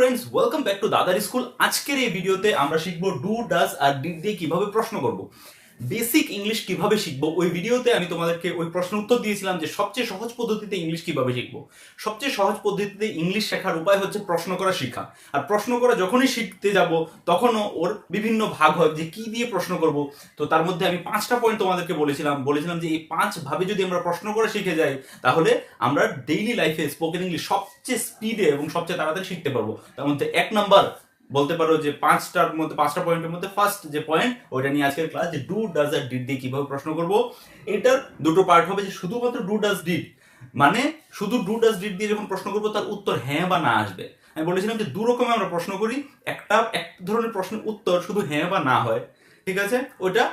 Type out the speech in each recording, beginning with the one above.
Friends, welcome back to দাদার school. আজকের এই ভিডিওতে আমরা শিখবো ডু ডাজ আর ডিড দিয়ে কিভাবে প্রশ্ন করব। বেসিক ইংলিশ কিভাবে শিখবো, ওই ভিডিওতে আমি তোমাদেরকে ওই প্রশ্নের উত্তর দিয়েছিলাম যে সবচেয়ে সহজ পদ্ধতিতে ইংলিশ কিভাবে শিখবো। সবচেয়ে সহজ পদ্ধতিতে ইংলিশ শেখার উপায় হচ্ছে প্রশ্ন করা শেখা। আর প্রশ্ন করা যখনই শিখতে যাব তখনও ওর বিভিন্ন ভাগ হয় যে কি দিয়ে প্রশ্ন করব। তো তার মধ্যে আমি 5টা পয়েন্ট তোমাদেরকে বলেছিলাম যে এই 5 ভাবে যদি আমরা প্রশ্ন করে শিখে যাই তাহলে আমরা ডেইলি লাইফে স্পোকেন ইংলিশ সবচেয়ে স্পিডে এবং সবচেয়ে তাড়াতাড়ি শিখতে পারবো। তার মধ্যে 1 নাম্বার বলতে পারো যে 5টা পয়েন্টের মধ্যে ফার্স্ট যে পয়েন্ট ওইটা নিয়ে আজকের ক্লাস, যে ডু ডাজ আর ডিড দিয়ে কিভাবে প্রশ্ন করব। এটার দুটো পার্ট হবে, যে শুধুমাত্র ডু ডাজ ডিড মানে শুধু ডু ডাজ ডিড দিয়ে যখন প্রশ্ন করবো তার উত্তর হ্যাঁ বা না আসবে। আমি বলেছিলাম যে দু রকমে আমরা প্রশ্ন করি, এক ধরনের প্রশ্নের উত্তর শুধু হ্যাঁ বা না হয়, ঠিক আছে, ওটা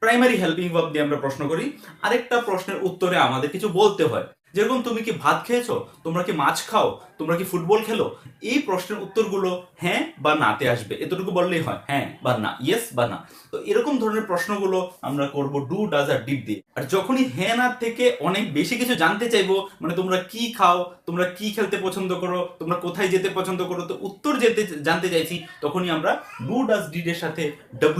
প্রাইমারি হেল্পিং ভার্ব দিয়ে আমরা প্রশ্ন করি। আরেকটা প্রশ্নের উত্তরে আমাদের কিছু বলতে হয়, যেরকম তুমি কি ভাত খেয়েছো, তোমরা কি মাছ খাও, তোমরা কি ফুটবল খেলো। এই প্রশ্নের উত্তরগুলো হ্যাঁ বা নাতে আসবে, এতটুকু বললেই হয়, হ্যাঁ বা না, ইয়েস বা না। তো এরকম ধরনের প্রশ্নগুলো আমরা করব ডু ডাজ আর ডিড দিয়ে। আর যখনই হ্যাঁ না থেকে অনেক বেশি কিছু জানতে চাইবো, মানে তোমরা কি খাও, তোমরা কি খেলতে পছন্দ করো, তোমরা কোথায় যেতে পছন্দ করো, তো উত্তর জানতে চাইছি, তখনই আমরা ডু ডাজ ডিড এর সাথে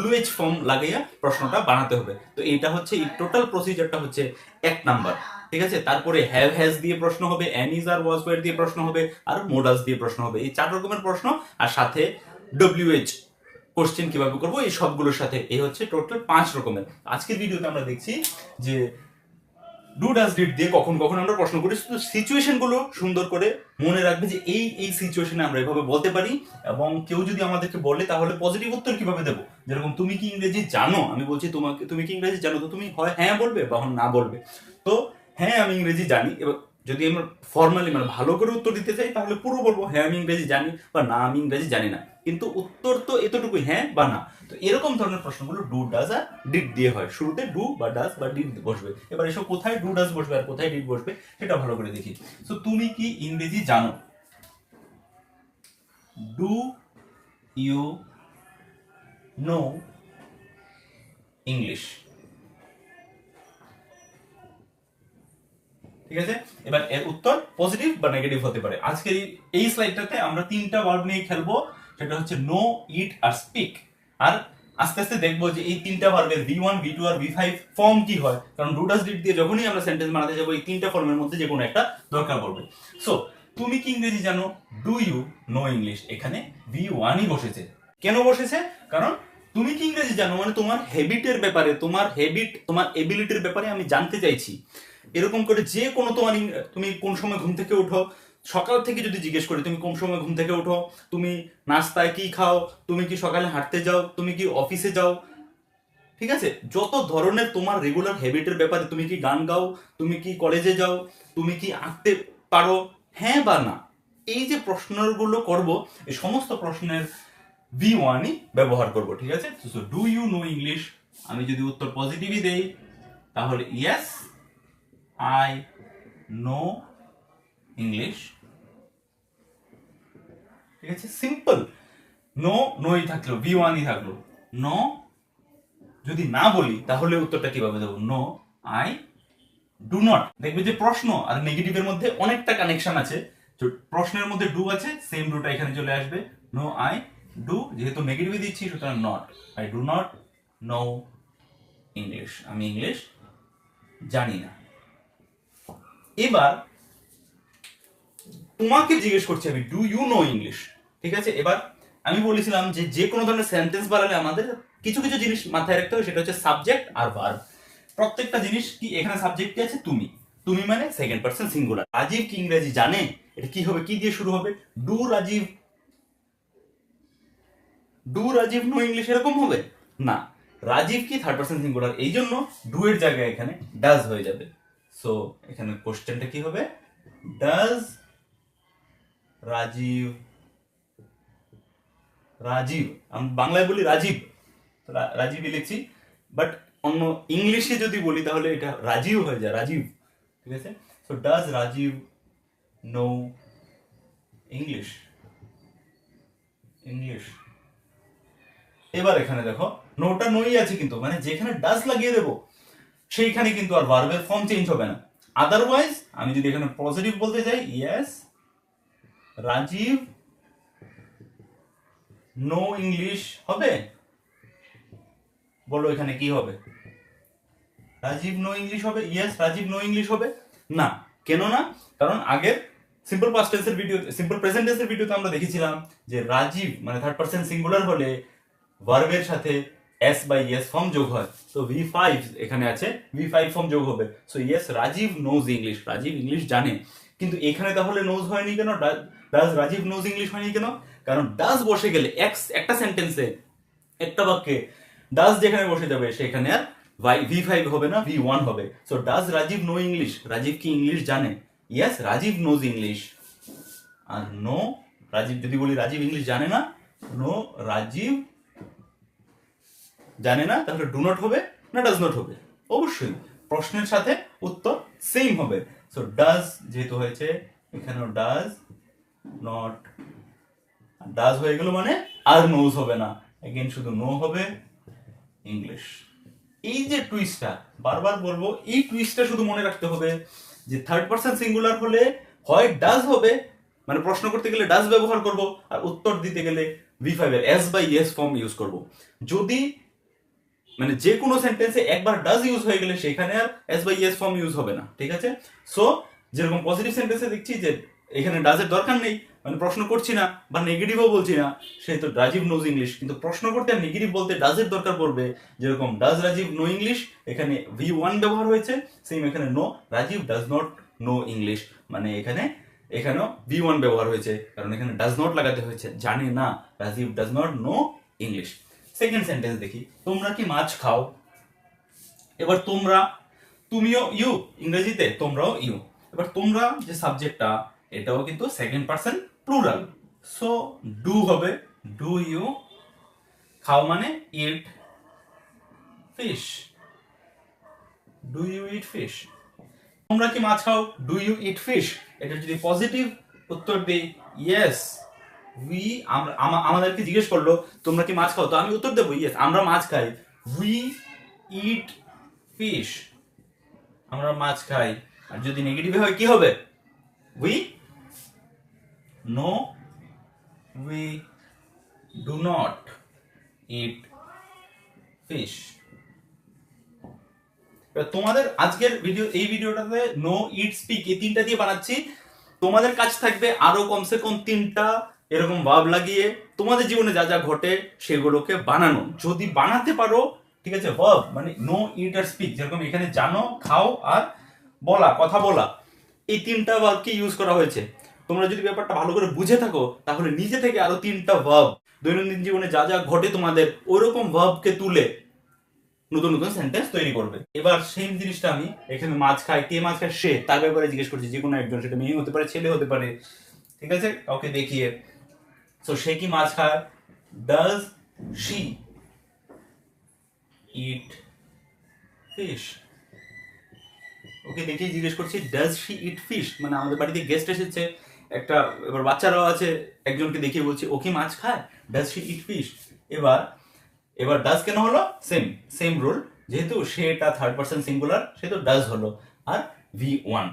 WH ফর্ম লাগাইয়া প্রশ্নটা বানাতে হবে। তো এটা হচ্ছে এই টোটাল প্রসিজারটা হচ্ছে 1 নাম্বার, ঠিক আছে। তারপরে হ্যাভ হ্যাজ দিয়ে প্রশ্ন হবে, am is are was were দিয়ে প্রশ্ন হবে, আর মোডাস দিয়ে প্রশ্ন হবে। এই 4 রকমের প্রশ্ন, আর সাথে WH কোশ্চেন কিভাবে করবো এই সবগুলোর সাথে। এই হচ্ছে টোটাল 5 রকমের। আজকের ভিডিওতে আমরা দেখছি যে ডু ডাজ ডিড দিয়ে কখন কখন আমরা প্রশ্ন করি। শুধু সিচুয়েশন গুলো সুন্দর করে মনে রাখবে যে এই সিচুয়েশনে আমরা এভাবে বলতে পারি। এবং কেউ যদি আমাদেরকে বলে তাহলে পজিটিভ উত্তর কিভাবে দেবো, যেরকম তুমি কি ইংরেজি জানো, আমি বলছি তোমাকে তুমি কি ইংরেজি জানো, তো তুমি হয় হ্যাঁ বলবে বা না বলবে। তো হ্যাঁ আমি ইংরেজি জানি, এবার যদি আমরা ফর্মালি মানে ভালো করে উত্তর দিতে চাই তাহলে পুরো বলবো হ্যাঁ আমি ইংরেজি জানি, বা না আমি ইংরেজি জানি না, কিন্তু উত্তর তো এতটুকুই, হ্যাঁ বা না। তো এরকম ধরনের প্রশ্নগুলো ডু ডাজ আর ডিড দিয়ে হয়। শুরুতে ডু বা ডাজ বা ডিড বসবে। এবার এসব কোথায় ডু ডাজ বসবে আর কোথায় ডিড বসবে সেটা ভালো করে দেখি। তো তুমি কি ইংরেজি জানো, ডু ইউ নো ইংলিশ, ঠিক আছে। এবার এর উত্তর পজিটিভ বা নেগেটিভ হতে পারে। আজকে এই স্লাইডটাতে আমরা 3টা ভার্ব নিয়ে খেলবো, সেটা হচ্ছে নো, ইট আর স্পিক। আর আস্তে আস্তে দেখবো যে এই 3টা ভার্বের V1 V2 আর V5 ফর্ম কি হয়, কারণ ডু ডাজ ডিড দিয়ে যখনই আমরা সেন্টেন্স বানাতে যাবো এই 3টা ফর্মের মধ্যে যে কোনো একটা দরকার পড়বে। সো তুমি কি ইংরেজি জানো, ডু ইউ নো ইংলিশ, এখানে V1ই বসেছে। কেন বসেছে? কারণ তুমি কি ইংরেজি জানো মানে তোমার হ্যাবিটের ব্যাপারে, তোমার এবিলিটির ব্যাপারে আমি জানতে চাইছি। এরকম করে যে কোনো তুমি কোন সময় ঘুম থেকে ওঠো, সকাল থেকে যদি জিজ্ঞেস করি তুমি কোন সময় ঘুম থেকে ওঠো, তুমি নাস্তায় কি খাও, তুমি কি সকালে হাঁটতে যাও, তুমি কি অফিসে যাও, ঠিক আছে, যত ধরনের তোমার রেগুলার হ্যাবিটের ব্যাপারে, তুমি কি গান গাও, তুমি কি কলেজে যাও, তুমি কি আঁকতে পারো, হ্যাঁ বা না, এই যে প্রশ্নগুলো করব এই সমস্ত প্রশ্নের V1ই ব্যবহার করব, ঠিক আছে। So do you know English, আমি যদি উত্তর পজিটিভই দেই তাহলে ইয়েস আই নো ইংলিশ, ঠিক আছে, সিম্পল। নোই থাকলো, V1ই থাকলো। নো যদি না বলি তাহলে উত্তরটা কিভাবে দেবো, নো আই ডু নট। দেখবে যে প্রশ্ন আর নেগেটিভের মধ্যে অনেকটা কানেকশন আছে। প্রশ্নের মধ্যে ডু আছে, সেম ডুটা এখানে চলে আসবে। নো আই ডু, যেহেতু নেগেটিভে দিচ্ছি সুতরাং not, I do not know English, আমি ইংলিশ জানি না। এবার তোমাকে জিজ্ঞেস করছি আমি, ডু ইউ নো ইংলিশ, ঠিক আছে। এবার আমি বলেছিলাম যে যে কোনো ধরনের সেন্টেন্স বানালে আমাদের কিছু কিছু জিনিস মাথায় রাখতে হবে, সেটা হচ্ছে সাবজেক্ট আর ভার্ব। প্রত্যেকটা জিনিস কি, এখানে সাবজেক্ট কি আছে, তুমি, তুমি মানে সেকেন্ড পারসন সিঙ্গুলার। রাজীব কি ইংরেজি জানে, এটা কি হবে, কি দিয়ে শুরু হবে, ডু রাজীব নো ইংলিশ এরকম হবে না, রাজীব কি থার্ড পারসন সিঙ্গুলার, এই জন্য ডু এর জায়গায় এখানে ডাজ হয়ে যাবে। সো এখানে কোশ্চেনটা কি হবে, ডাজ রাজীব, আমি বাংলায় বলি রাজীব, রাজীবই লিখছি, বাট অন্য ইংলিশে যদি বলি তাহলে এটা রাজীব হয়ে যায়, রাজীব, ঠিক আছে। So does Rajiv know English, এবার এখানে দেখো নোটা নোই আছে, কিন্তু মানে যেখানে ডাজ লাগিয়ে দেবো সেইখানে কিন্তু আর ভার্বের ফর্ম চেঞ্জ হবে না। আদারওয়াইজ আমি যদি এখানে পজিটিভ বলতে চাই, ইয়েস রাজীব নো ইংলিশ হবে? বলো এখানে কি হবে? রাজীব নো ইংলিশ হবে? ইয়েস, রাজীব নো ইংলিশ হবে না। কেন না? কারণ আগের সিম্পল পাস্ট টেন্সের ভিডিও, সিম্পল প্রেজেন্ট টেন্সের ভিডিওতে আমরা দেখেছিলাম যে রাজীব মানে থার্ড পারসন সিঙ্গুলার হলে ভার্বের সাথে এস বাই এস ফর্ম যোগ হয়, তো V5 এখানে আছে, V5 ফর্ম যোগ হবে। So yes, Rajiv knows English, Rajiv English জানে। কিন্তু এখানে তাহলে নোজ হয়নি কেন? ডাজ রাজীব নোজ ইংলিশ হয়নি কেন? কারণ ডাজ বসে গেলে একটা সেন্টেন্সে, একটা বাক্যে ডাজ যেখানে বসে যাবে সেখানে আর V5 হবে না, V1 হবে। So does Rajiv know English, Rajiv কি ইংলিশ জানে? Yes, Rajiv knows English. আর নো রাজীব, যদি বলি রাজীব ইংলিশ জানে না, নো রাজীব জানে না, তাহলে ডু নট হবে না ডাজ নট হবে? অবশ্যই প্রশ্নের সাথে উত্তর সেম হবে। সো ডাজ যেহেতু হয়েছে, এখানেও ডাজ নট, ডাজ হয়ে গেল মানে আর নোজ হবে না, এগেন শুধু নো হবে ইংলিশ। এই যে টুইস্টটা, বারবার বলবো, এই টুইস্টটা শুধু মনে রাখতে হবে যে থার্ড পারসন সিঙ্গুলার হলে হয় ডাজ হবে, মানে প্রশ্ন করতে গেলে ডাজ ব্যবহার করব, আর উত্তর দিতে গেলে V5 এর S by S form use করব। যদি মানে যে কোনো সেন্টেন্সে একবার ডাজ ইউজ হয়ে গেলে সেখানে আর S by S form use হবে না, ঠিক আছে? সো যেরকম পজিটিভ সেন্টেন্সে দেখছি যে এখানে ডাজের দরকার নেই, মানে প্রশ্ন করছি না বা নেগেটিভও বলছি না, সে তো রাজীব নোজ ইংলিশ, কিন্তু প্রশ্ন করতে আর নেগেটিভ বলতে ডাজের দরকার পড়বে। যেরকম ডাজ রাজীব নো ইংলিশ, এখানে V1 ব্যবহার হয়েছে, সেম এখানে no Rajiv does not know English, মানে এখানেও V1 ব্যবহার হয়েছে, কারণ এখানে ডাজ নট লাগাতে হয়েছে, জানে না, Rajiv does not know English. Second sentence দেখি, তোমরা কি মাছ খাও? এবার তোমরা, তুমিও ইউ, ইংরেজিতে তোমরাও ইউ। এবার তোমরা যে সাবজেক্টটা, এটাও কিন্তু second person plural, so do হবে, ডু ইউ খাও মানে eat fish, do you eat fish. তোমরা কি মাছ খাও? Do you eat fish. এটা যদি পজিটিভ উত্তর দিই ইয়েস, উই, আমাদেরকে জিজ্ঞেস করলো তোমরা কি মাছ খাও, তো আমি উত্তর দেবো ইয়েস, আমরা মাছ খাই, উই ইট ফিশ, আমরা মাছ খাই। আর যদি নেগেটিভ হয় কি হবে? We know, we do not eat fish. তোমাদের আজকের ভিডিও, এই ভিডিওটাতে নো, ইট, স্পিক এই তিনটা দিয়ে বানাচ্ছি। তোমাদের কাজ থাকবে আরো কমসে কম 3টা এরকম ভার্ব লাগিয়ে তোমাদের জীবনে যা যা ঘটে সেগুলোকে বানানো। যদি বানাতে পারো, ঠিক আছে, ভার্ব মানে নো, ইট আর স্পিক, যেরকম এখানে জানো, খাও আর বলা, কথা বলা, এই 3টা ভার্বকে ইউজ করা হয়েছে। তোমরা যদি ব্যাপারটা ভালো করে বুঝে থাকো, তাহলে নিজে থেকে আরো 3টা ভার্ব, দৈনন্দিন জীবনে যা যা ঘটে তোমাদের ওইরকম ভার্বকে তুলে নতুন নতুন সেন্টেন্স তৈরি করবে। এবার সেম জিনিসটা আমি এখানে মাছ খায়, কে মাছ খায়, সে, তার ব্যাপারে জিজ্ঞেস করছি, যে কোনো একজন, সেটা মেয়ে হতে পারে, ছেলে হতে পারে, ঠিক আছে, কাউকে দেখিয়ে। সো সে কি মাছ খায়? Does she eat fish? ওকে দেখিয়ে জিজ্ঞেস করছি ডাজ শি ইট ফিশ, মানে আমাদের বাড়িতে গেস্ট এসেছে একটা, এবার বাচ্চারাও আছে, একজনকে দেখিয়ে বলছি ও কি মাছ খায়, ডাজ শি ইট ফিশ। এবার ডাজ কেন হলো? সেম রুল, যেহেতু সেটা থার্ড পারসন সিঙ্গুলার, সে তো ডাজ হলো, আর V1।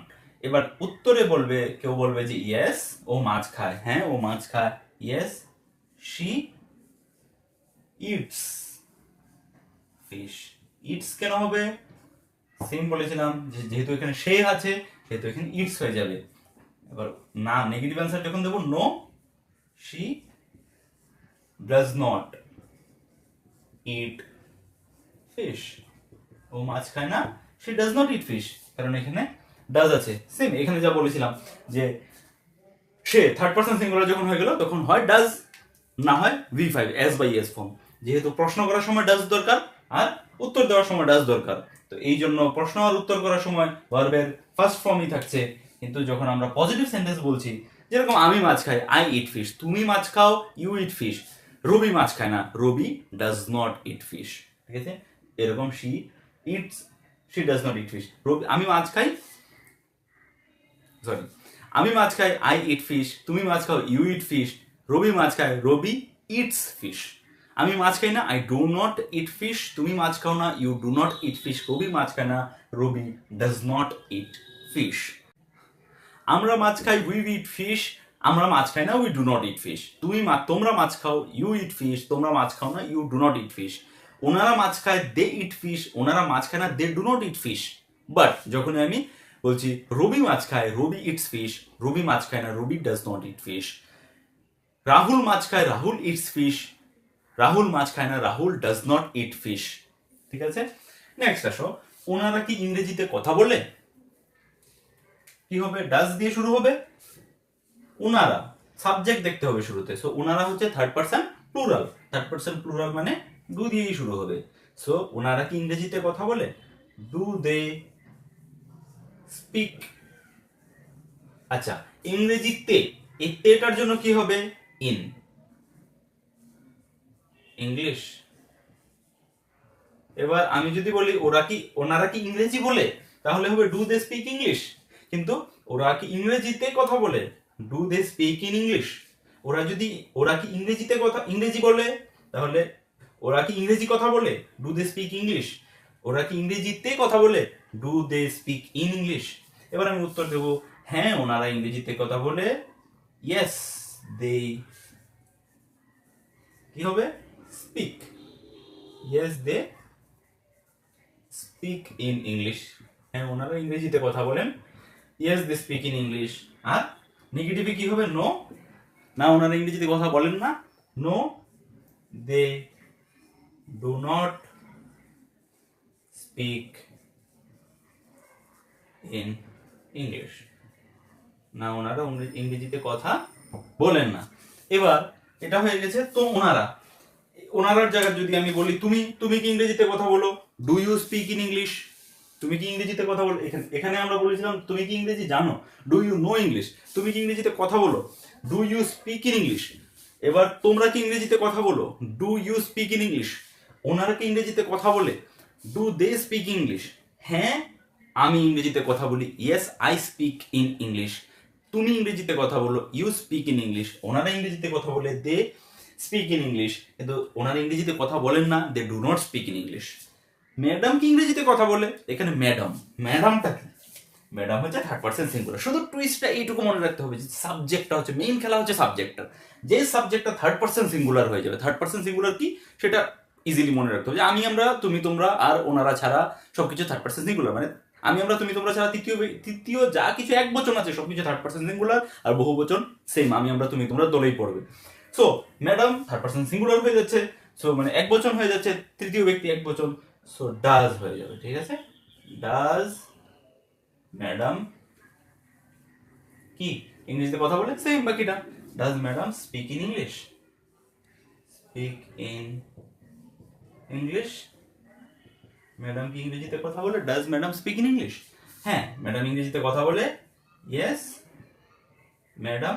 এবার উত্তরে বলবে, কেউ বলবে যে ইয়েস ও মাছ খায়, হ্যাঁ ও মাছ খায়, yes she eats fish. It's কেন হবে? সেম বলেছিলাম যেহেতু এখানে সে আছে, সেহেতু এখানে ইটস হয়ে যাবে। এবার না, নেগেটিভ অ্যান্সার যখন দেবো, no she does not eat fish, ও মাছ খায় না, she does not eat fish, কারণ এখানে ডাজ আছে। সেম এখানে যা বলেছিলাম যে সে থার্ড পারসন সিঙ্গুলার যখন হয়ে গেল তখন হয় ডাজ, না হয় V5 S by S form. যেহেতু প্রশ্ন করার সময় ডাজ দরকার আর উত্তর দেওয়ার সময় ডাজ দরকার, তো এই জন্য প্রশ্ন আর উত্তর করার সময় ভার্বের ফার্স্ট ফর্মই থাকছে। কিন্তু যখন আমরা পজিটিভ সেন্টেন্স বলছি, যেরকম আমি মাছ খাই, আই ইট ফিশ, তুমি মাছ খাও, ইউ ইট ফিশ, রবি মাছ খায় না, Ravi does not eat fish, ঠিক আছে, এরকম she eats, she does not eat fish. আমি মাছ খাই, সরি, আমি মাছ খাই, আই ইট ফিশ, তুমি মাছ খাও, ইউ ইট ফিশ, রবি মাছ খায়, রবি ইটস ফিশ। আমি মাছ খাই না, I do not eat fish, তুমি মাছ খাও না, you do not eat fish, Ravi মাছ খায় না, Ravi does not eat fish. আমরা মাছ খাই, উই ইট ফিশ, আমরা মাছ খাই না, we do not eat fish. তোমরা মাছ খাও, ইউ ইট ফিশ। তোমরা মাছ খাও না, you do not eat fish. ওনারা মাছ খায়, দে ইট ফিশ। ওনারা মাছ খায় না, they do not eat fish. But যখন আমি বলছি রবি মাছ খায়, রবি ইটস ফিশ। রবি মাছ খায় না, Ravi does not eat fish. Rahul মাছ খায়, রাহুল ইটস ফিশ। রাহুল মাছ খায় না, Rahul does not eat fish. ঠিক আছে, নেক্সট আসো, ওনারা কি ইংরেজিতে কথা বলে? কি হবে? ডাজ দিয়ে শুরু হবে। ওনারা সাবজেক্ট দেখতে হবে শুরুতে। সো ওনারা হচ্ছে third person plural. Third person plural মানে ডু দিয়েই শুরু হবে। সো ওনারা কি ইংরেজিতে কথা বলে? Do they speak. আচ্ছা, ইংরেজিতে এই তেটার জন্য কি হবে? In English. এবার আমি যদি বলি ওনারা কি ইংরেজি বলে, তাহলে হবে ডু দে স্পিক ইংলিশ। কিন্তু ওরা কি ইংরেজিতে কথা বলে? Do they speak in English. ওরা কি ইংরেজি বলে, তাহলে ওরা কি ইংরেজি কথা বলে? Do they speak English. ওরা কি ইংরেজিতে কথা বলে? Do they speak in English. এবার আমি উত্তর দেব, হ্যাঁ ওনারা ইংরেজিতে কথা বলে। ইয়েস দে কি হবে? Speak. Yes they speak in English. হ্যাঁ ওনারা ইংরেজিতে কথা বলেন। Yes they speak in English. আর নেগেটিভে কি হবে? নো, না ওনারা ইংরেজিতে কথা বলেন না। No they do not speak in English. না ওনারা ইংরেজিতে কথা বলেন না। এবার এটা হয়ে গেছে। তো ওনারার জায়গায় যদি আমি বলি তুমি কি ইংরেজিতে কথা বলো? Do you speak in English? তুমি কি ইংরেজিতে কথা বলো? এখানে আমরা বলেছিলাম তুমি কি ইংরেজি জানো? Do you know English? তুমি কি ইংরেজিতে কথা বলো? Do you speak in English? এবার তোমরা কি ইংরেজিতে কথা বলো? Do you speak in English? ওনারা কি ইংরেজিতে কথা বলে? Do they speak English? হ্যাঁ আমি ইংরেজিতে কথা বলি। Yes I speak in English. তুমি ইংরেজিতে কথা বলো, ইউ স্পিক ইন ইংলিশ। ওনারা ইংরেজিতে কথা বলে, দে স্পিক ইন ইংলিশ। কিন্তু ওনারা ইংরেজিতে কথা বলেন না, they do not speak in English. Madam কি ইংরেজিতে কথা বলে? এখানে ম্যাডামটা কি? ম্যাডাম হচ্ছে থার্ড পারসন সিঙ্গুলার। শুধু টুইস্টটা এইটুকু মনে রাখতে হবে যে সাবজেক্টটা হচ্ছে মেইন খেলা, হচ্ছে সাবজেক্টটা। যে সাবজেক্টটা থার্ড পারসন সিঙ্গুলার হয়ে যাবে, থার্ড পারসন সিঙ্গুলার কি সেটা ইজিলি মনে রাখতে হবে। যে আমরা, তুমি তোমরা আর ওনারা ছাড়া সবকিছু থার্ড পারসন সিঙ্গুলার। মানে আমরা, তুমি তোমরা ছাড়া তৃতীয় যা কিছু এক বচন আছে সবকিছু থার্ড পারসন সিঙ্গুলার। আর বহু বচন সেম আমরা, তুমি তোমরা দলেই পড়বে। So madam third person singular হয়ে যাচ্ছে। সো মানে এক বচন হয়ে যাচ্ছে, তৃতীয় ব্যক্তি এক বচন। সো ডাজ হয়ে যাবে। ঠিক আছে, ডাজ ম্যাডাম কি ইংরেজিতে কথা বলে? সেম বাকিটা। Does madam speak in English? Speak in English. Madam কি ইংরেজিতে কথা বলে? Does madam speak in English? হ্যাঁ ম্যাডাম ইংরেজিতে কথা বলে। Yes madam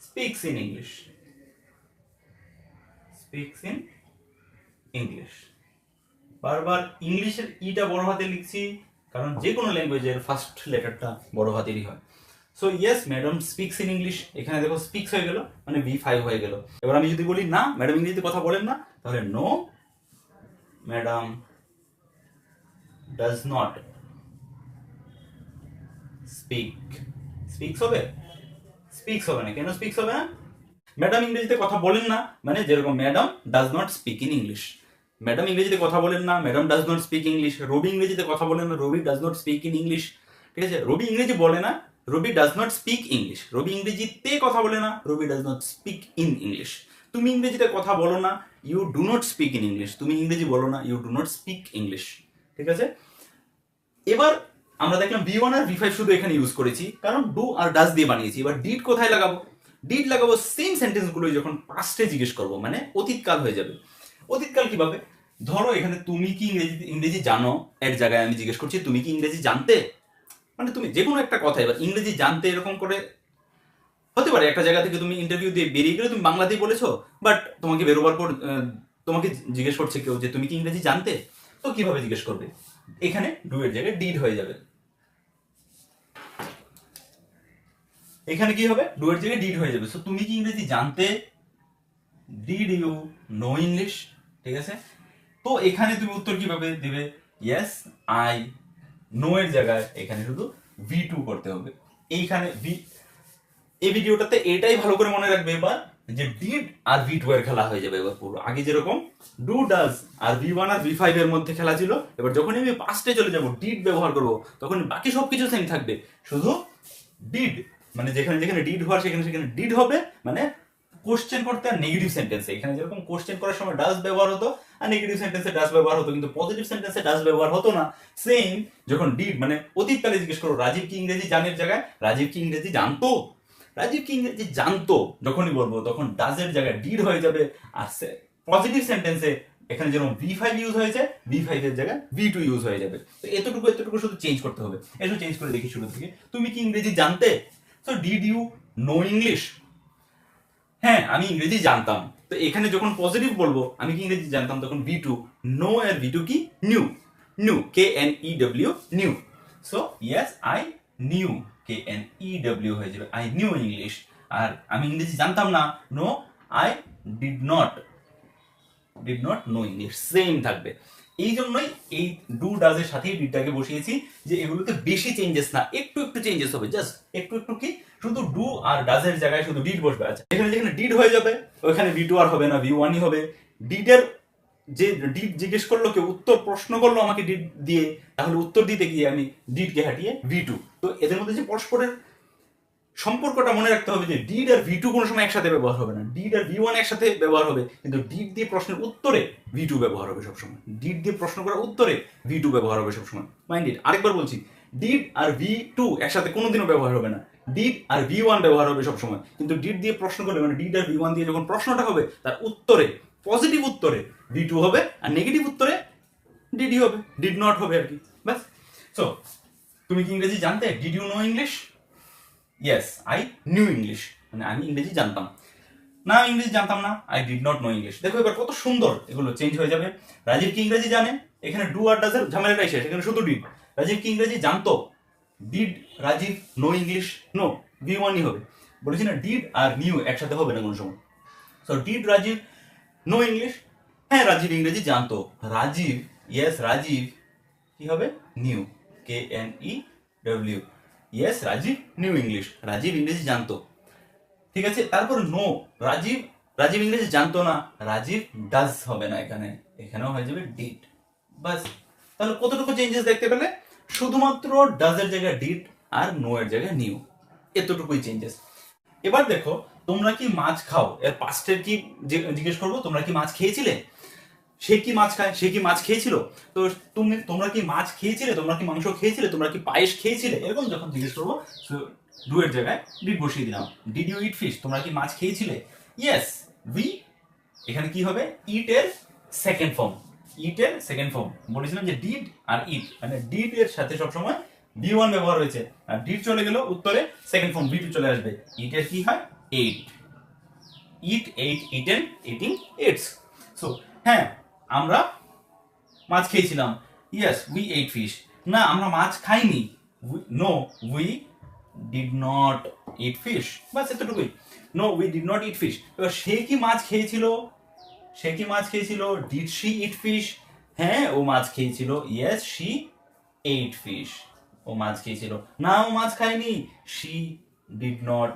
speaks in English. Speaks in English. বারবার ইংলিশের ইটা বড় হাতে লিখছি, কারণ যে কোনো ল্যাঙ্গুয়েজের ফার্স্ট লেটারটা বড় হাতেরই হয়। So yes madam speaks in English. এখানে দেখো স্পিক্স হয়ে গেল, মানে V5 হয়ে গেল। এবার আমি যদি বলি না ম্যাডাম ইংরেজিতে কথা বলেন না, তাহলে no madam does not speak. Speaks হবে? স্পিক্স হবে না। কেন স্পিক্স হবে না? ম্যাডাম ইংরেজিতে কথা বলেন না, মানে যেরকম madam does not speak in English. Madam ইংরেজিতে কথা বলেন না, madam does not speak English. Ravi ইংরেজিতে কথা বলেন না, Ravi does not speak in English. ঠিক আছে, রবি ইংরেজি বলে না, Ravi does not speak English. Ravi ইংরেজিতে কথা বলে না, Ravi does not speak in English. তুমি ইংরেজিতে কথা বলো না, you do not speak in English. তুমি ইংরেজি বলো না, you do not speak English. ঠিক আছে, এবার আমরা দেখলাম V1 আর V5 শুধু এখানে ইউজ করেছি, কারণ ডু আর ডাজ দিয়ে বানিয়েছি। এবার ডিড কোথায় লাগাবো? ডিড লাগাবো সেম সেন্টেন্সগুলো যখন পাস্টে জিজ্ঞেস করবো, মানে অতীতকাল হয়ে যাবে। অতীতকাল কিভাবে? ধরো এখানে তুমি কি ইংরেজি জানো এর জায়গায় আমি জিজ্ঞেস করছি তুমি কি ইংরেজি জানতে। মানে তুমি যে কোনো একটা কথা এবার ইংরেজি জানতে এরকম করে হতে পারে। একটা জায়গা থেকে তুমি ইন্টারভিউ দিয়ে বেরিয়ে গেলে তুমি বাংলাতেই বলেছো, বাট তোমাকে বেরোবার পর তোমাকে জিজ্ঞেস করছে কেউ যে তুমি কি ইংরেজি জানতে, তো কিভাবে জিজ্ঞেস করবে? এখানে ডু এর জায়গায় ডিড হয়ে যাবে। এখানে কি হবে? ডু এর জায়গায় ডিড হয়ে যাবে। সো তুমি কি ইংরেজি জানতে? Did you know English? ঠিক আছে, তো এখানে তুমি উত্তর কিভাবে দেবে? ইয়েস আই নো এর জায়গায় এখানে শুধু V2 করতে হবে। এইখানে এই ভিডিওটাতে এটাই ভালো করে মনে রাখবে এবার, যে ডিড আর V2 এর খেলা হয়ে যাবে এবার পুরো। আগে যেরকম do does R V1 R V5 এর মধ্যে খেলা ছিল, এবার যখন আমি পাস্টে চলে যাব ডিড ব্যবহার করব, তখন বাকি সবকিছু সেম থাকবে, শুধু ডিড মানে যেখানে যেখানে ডিড হওয়ার সেখানে সেখানে ডিড হবে, মানে কোশ্চেন করতে আর নেগেটিভ সেন্টেন্সে। এখানে যেরকম কোশ্চেন করার সময় ডাজ ব্যবহার হতো আর নেগেটিভ সেন্টেন্সে ডাজ ব্যবহার হতো, কিন্তু পজিটিভ সেন্টেন্সে ডাজ ব্যবহার হতো না। সেম যখন ডিড মানে অতীতকালে জিজ্ঞেস করো রাজীব কি ইংরেজি জানের জায়গায় রাজীব কি ইংরেজি জানতো, রাজীব কি ইংরেজি জানতো যখনই বলবো তখন ডাজের জায়গায় ডিড হয়ে যাবে। আর পজিটিভ সেন্টেন্সে এখানে যেরকম V5 ইউজ হয়েছে, V5 এর জায়গায় V2 ইউজ হয়ে যাবে। তো এতটুকু এতটুকু শুধু চেঞ্জ করতে হবে। এসব চেঞ্জ করে দেখি শুরু থেকে। তুমি কি ইংরেজি জানতে? So did you know English? হ্যাঁ, আমি ইংরেজি জানতাম। তো এখানে যখন পজিটিভ বলবো আমি কি ইংরেজি জানতাম, তখন V2, নো এর V2 কি new, new KNEW new. So yes I new, KNEW হয়ে যাবে, আই নিউ ইংলিশ। আর আমি ইংরেজি জানতাম না, no I did not know English, same থাকবে। এই জন্যই এই ডু ডাজ এর সাথে ডিডটাকে বসিয়েছি, যে এগুলোতে বেশি চেঞ্জেস না, একটু একটু চেঞ্জেস হবে, জাস্ট একটু একটু। কি শুধু ডু আর ডাজ এর জায়গায় শুধু ডিড বসবে। আচ্ছা, এখানে যেখানে ডিড হয়ে যাবে ওখানে V2 আর হবে না, V1ই হবে। ডিডের যে ডিড জিজ্ঞেস করলো কেউ, উত্তর প্রশ্ন করলো আমাকে ডিড দিয়ে, তাহলে উত্তর দিতে গিয়ে আমি ডিডকে হাঁটিয়ে V2। তো এদের মধ্যে যে পরস্পরের সম্পর্কটা মনে রাখতে হবে, যে ডিড আর V2 কোনো সময় একসাথে ব্যবহার হবে না, ডিড আর V1 একসাথে ব্যবহার হবে, কিন্তু ডিড দিয়ে প্রশ্নের উত্তরে V2 ব্যবহার হবে সবসময়, ডিড দিয়ে প্রশ্ন করার উত্তরে V2 ব্যবহার হবে সবসময়। Mind it. আরেকবার বলছি, ডিড আর V2 একসাথে কোনোদিনও ব্যবহার হবে না, ডিড আর V1 ব্যবহার হবে সবসময়, কিন্তু ডিড দিয়ে প্রশ্ন করলে মানে ডিড আর V1 দিয়ে যখন প্রশ্নটা হবে তার উত্তরে, পজিটিভ উত্তরে V2 হবে, আর নেগেটিভ উত্তরে ডিডই হবে, ডিড নট হবে আর কি, ব্যাস। সো তুমি কি ইংরেজি জানতে? Did you know English? Yes I knew English, মানে আমি ইংরেজি জানতাম না, আমি ইংরেজি জানতাম না, I did not know English. দেখো এবার কত সুন্দর এগুলো চেঞ্জ হয়ে যাবে। রাজীব কি ইংরেজি জানে? এখানে ডু আর ডাজের ঝামেলাটাই শেষ, এখানে শুধু ডিড। রাজীব কি ইংরেজি জানতো? Did Rajib know English? No, V1ই হবে। বলেছি না ডিড আর নিউ একসাথে হবে না কোনো সময়। So did Rajib know English? হ্যাঁ, রাজীব ইংরেজি জানতো। রাজীব, ইয়েস রাজীব কি হবে? Knew, KNEW। Yes Rajeev knew English, Rajeev ইংরেজি জানতো। ঠিক আছে, তারপর নো, রাজীব ইংরেজি জানতো না, রাজীব ডাজ হবে না, এখানে এখানেও হয়ে যাবে ডিড। বাস, তাহলে কতটুকু চেঞ্জেস দেখতে পেলে? শুধুমাত্র ডাজের জায়গায় ডিড আর নো এর জায়গায় নিউ, এতটুকুই চেঞ্জেস। এবার দেখো, তোমরা কি মাছ খাও এর পাস্টের কি জিজ্ঞেস করবো, তোমরা কি মাছ খেয়েছিলে? সে কি মাছ খায়? সে কি মাছ খেয়েছিল? তো তোমরা কি মাছ খেয়েছিলে? তোমরা কি মাংস খেয়েছিলে? তোমরা কি পায়েস খেয়েছিলে? এরকম যখন জিজ্ঞেস করবো, ডু এর জায়গায় ডিড বসিয়ে দিলাম। Did you eat fish? তোমরা কি মাছ খেয়েছিলে? Yes we. এখানে কি হবে? ইট এর সেকেন্ড ফর্ম, ইট এর সেকেন্ড ফর্ম। বলেছিলাম যে ডিড আর ইট, মানে ডিড এর সাথে সবসময় V1 ব্যবহার হয়েছে, আর ডিড চলে গেল উত্তরে, সেকেন্ড ফর্ম V2 চলে আসবে। ইট এর কি হয়? Ate, eat ate, eaten eating eats. So হ্যাঁ, আমরা মাছ খেয়েছিলাম। Yes we ate fish. না, আমরা মাছ খাইনি। No we did not eat fish. বাস এতটুকুই, no we did not eat fish. এবার সে কি মাছ খেয়েছিল? সে কি মাছ খেয়েছিল? Did she eat fish? হ্যাঁ, ও মাছ খেয়েছিল। ইয়েস শি এইট ফিশ, ও মাছ খেয়েছিল। না, ও মাছ খায়নি। She did not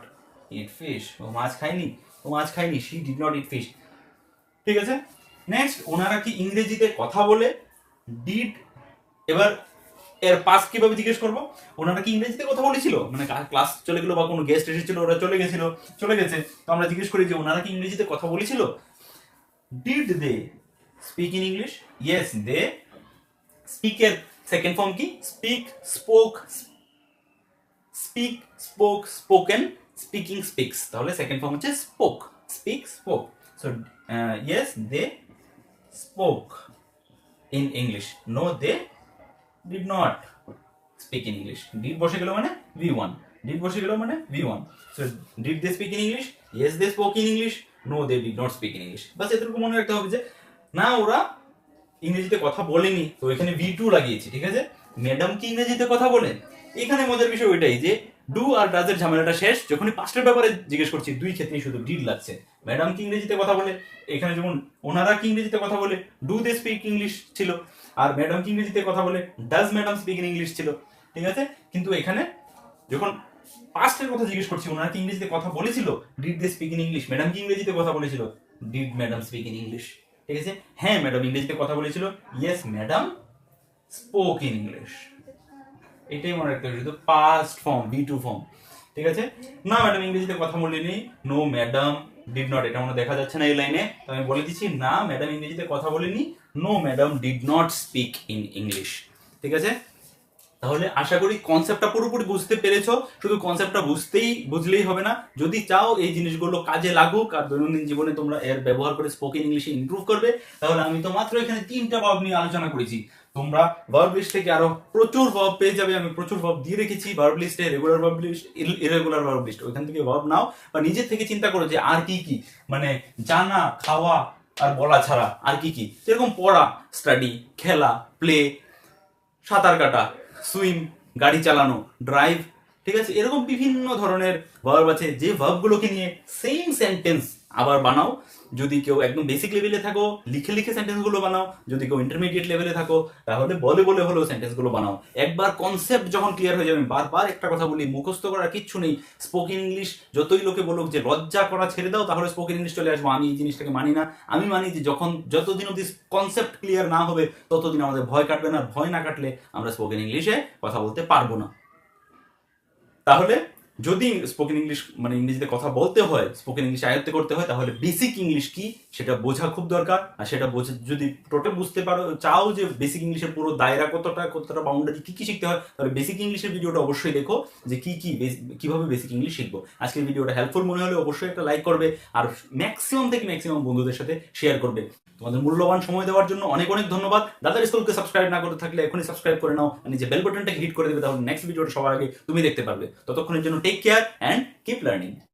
eat fish, ও মাছ খায়নি, ও মাছ খায়নি, she did not eat fish. ঠিক আছে, নেক্সট, ওনারা কি ইংরেজিতে কথা বলে? ডিড। এবার এর পাস কিভাবে জিজ্ঞেস করবো? ওনারা কি ইংরেজিতে কথা বলেছিল, মানে ক্লাস চলে গেলো বা কোনো গেস্ট এসেছিল, ওরা চলে গেছে, তো আমরা জিজ্ঞেস করি যে ওনারা কি ইংরেজিতে কথা বলেছিল? Did they speak in English? Yes they speak. এর সেকেন্ড ফর্ম কি? Speak, spoke, speak, spoke, spoken, speaking, speaks. তাহলে সেকেন্ড ফর্ম হচ্ছে spoke, speak, spoke. So yes they spoke in English, no they did not speak in English. Did বসে গেল মানে V1, did বসে গেল মানে V1। So did they speak in English? Yes they spoke in English, no they did not speak in English. বাস এতটুকু মনে রাখতে হবে যে না, ওরা ইংরেজিতে কথা বলেনি, তো এখানে V2 লাগিয়েছি। ঠিক আছে, ম্যাডাম কি ইংরেজিতে কথা বলেন? এখানে মজার বিষয় ওইটাই যে ডু আর ডাজের ঝামেলাটা শেষ, যখনই পাস্টের ব্যাপারে জিজ্ঞেস করছি দুই ক্ষেত্রেই শুধু ডিড লাগছে। ম্যাডাম কি ইংরেজিতে কথা বলে? এখানে যেমন ওনারা কি ইংরেজিতে কথা বলে, ডু দে স্পিক ইংলিশ ছিল, আর ম্যাডাম কি ইংরেজিতে কথা বলে, does madam speak in English ছিল। ঠিক আছে? কিন্তু এখানে যখন পাস্টের কথা জিজ্ঞেস করছি, ওনারা কি ইংরেজিতে কথা বলেছিল? Did they speak in English? Madam কি ইংরেজিতে কথা বলেছিল? Did madam speak in English? ঠিক আছে, হ্যাঁ ম্যাডাম ইংরেজিতে কথা বলেছিল। Yes madam spoke in English. এটাই মনে রাখতে হবে, শুধু পাস্ট ফর্ম, V2 ফর্ম। ঠিক আছে, না ম্যাডাম ইংরেজিতে কথা বলিনি, নো ম্যাডাম ডিড নট, এটা মনে দেখা যাচ্ছে না এই লাইনে, তো আমি বলে দিচ্ছি না ম্যাডাম ইংরেজিতে কথা বলিনি, no madam did not speak in English. ঠিক আছে, তাহলে আশা করি কনসেপ্টটা পুরোপুরি বুঝতে পেরেছো। শুধু কনসেপ্টটা বুঝলেই হবে না, যদি চাও এই জিনিসগুলো কাজে লাগুক আর দৈনন্দিন জীবনে তোমরা এর ব্যবহার করে স্পোকেন ইংলিশে ইমপ্রুভ করবে, তাহলে আমি তো মাত্র এখানে 3টা ভার্ব নিয়ে আলোচনা করেছি। তোমরা ভার্ব লিস্ট থেকে আরো প্রচুর ভার্ব পেয়ে যাবে, আমি প্রচুর ভার্ব দিয়ে রেখেছি ভার্ব লিস্টে, regular verb list, irregular verb list, ওইখান থেকে ভার্ব নাও বা নিজের থেকে চিন্তা করো যে আর কি কি, মানে জানা, খাওয়া আর বলা ছাড়া আর কি কি, যেরকম পড়া, স্টাডি, খেলা, প্লে, সাঁতার কাটা, সুইম, গাড়ি চালানো, ড্রাইভ। ঠিক আছে, এরকম বিভিন্ন ধরনের ভার্ব আছে, যে ভার্বগুলোকে নিয়ে সেম সেন্টেন্স আবার বানাও। যদি কেউ একদম বেসিক লেভেলে থাকো, লিখে লিখে সেন্টেন্সগুলো বানাও। যদি কেউ ইন্টারমিডিয়েট লেভেলে থাকো, তাহলে বলে বলে হলেও সেন্টেন্সগুলো বানাও। একবার কনসেপ্ট যখন ক্লিয়ার হয়ে যাবে, বারবার একটা কথা বলি, মুখস্থ করার কিচ্ছু নেই। স্পোকেন ইংলিশ যতই লোকে বলুক যে লজ্জা করা ছেড়ে দাও, তাহলে স্পোকেন ইংলিশ চলে আসবো, আমি এই জিনিসটাকে মানি না। আমি মানি যে যতদিন অব্দি কনসেপ্ট ক্লিয়ার না হবে, ততদিন আমাদের ভয় কাটবে না, ভয় না কাটলে আমরা স্পোকেন ইংলিশে কথা বলতে পারবো না। তাহলে যদি স্পোকেন ইংলিশ মানে ইংরেজিতে কথা বলতে হয়, স্পোকেন ইংলিশ আয়ত্ত করতে হয়, তাহলে বেসিক ইংলিশ কি সেটা বোঝা খুব দরকার। আর সেটা যদি টোটাল বুঝতে পারো, চাও যে বেসিক ইংলিশের পুরো দায়রা কতটা বাউন্ডারি কি কি শিখতে হয়, তাহলে বেসিক ইংলিশের ভিডিওটা অবশ্যই দেখো, যে কিভাবে বেসিক ইংলিশ শিখবো। আজকের ভিডিওটা হেল্পফুল মনে হলে অবশ্যই একটা লাইক করবে, আর ম্যাক্সিমাম বন্ধুদের সাথে শেয়ার করবে। তোমাদের মূল্যবান সময় দেওয়ার জন্য অনেক অনেক ধন্যবাদ। দাদার স্কুলকে সাবস্ক্রাইব না করতে থাকলে এখনই সাবস্ক্রাইব করে নাও, নিজে বেল বাটনটাকে হিট করে দেবে, তাহলে নেক্সট ভিডিওটা সবার আগে তুমি দেখতে পারবে। ততক্ষণের জন্য take care and keep learning.